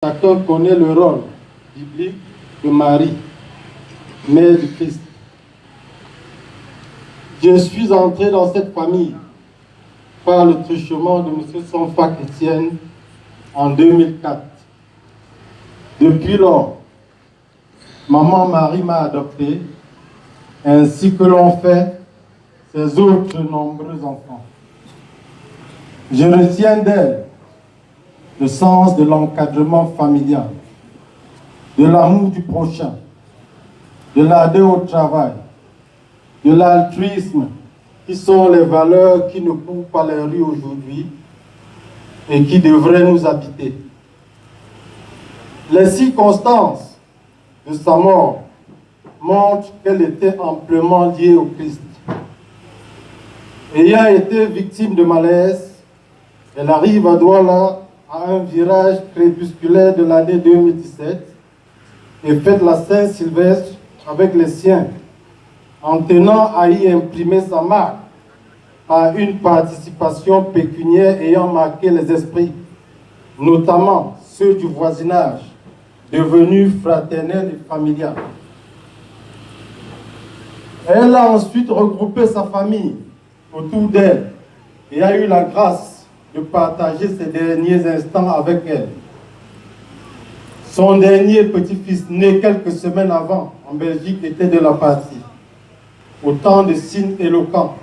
Chacun connaît le rôle biblique de Marie, mère du Christ. Je suis entré dans cette famille par le truchement de M. Sonfac Etienne en 2004. Depuis lors, maman Marie m'a adopté, ainsi que l'ont fait ses autres nombreux enfants. Je retiens d'elle le sens de l'encadrement familial, de l'amour du prochain, de l'aider au travail, de l'altruisme, qui sont les valeurs qui ne courent pas les rues aujourd'hui et qui devraient nous habiter. Les circonstances de sa mort montrent qu'elle était amplement liée au Christ. Ayant été victime de malaise, elle arrive à Douala à un virage crépusculaire de l'année 2017 et fête la Saint-Sylvestre avec les siens, en tenant à y imprimer sa marque par une participation pécuniaire ayant marqué les esprits, notamment ceux du voisinage, devenus fraternels et familial. Elle a ensuite regroupé sa famille autour d'elle et a eu la grâce de partager ses derniers instants avec elle. Son dernier petit-fils, né quelques semaines avant en Belgique, était de la partie. Autant de signes éloquents,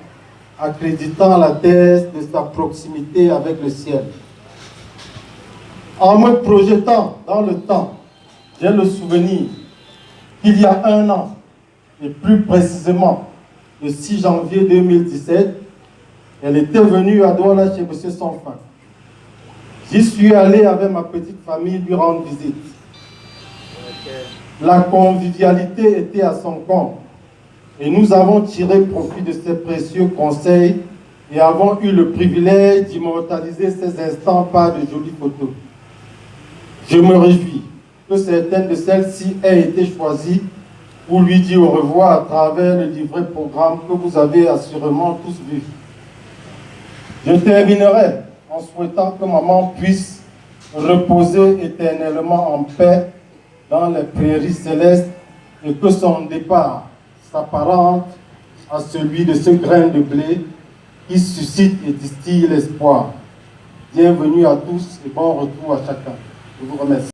accréditant la thèse de sa proximité avec le ciel. En me projetant dans le temps, j'ai le souvenir qu'il y a un an, et plus précisément le 6 janvier 2017, elle était venue à Douala chez M. Sonfac. J'y suis allé avec ma petite famille lui rendre visite. La convivialité était à son compte et nous avons tiré profit de ses précieux conseils et avons eu le privilège d'immortaliser ces instants par de jolies photos. Je me réjouis que certaines de celles-ci aient été choisies pour lui dire au revoir à travers le livret programme que vous avez assurément tous vu. Je terminerai en souhaitant que maman puisse reposer éternellement en paix dans les prairies célestes et que son départ s'apparente à celui de ce grain de blé qui suscite et distille l'espoir. Bienvenue à tous et bon retour à chacun. Je vous remercie.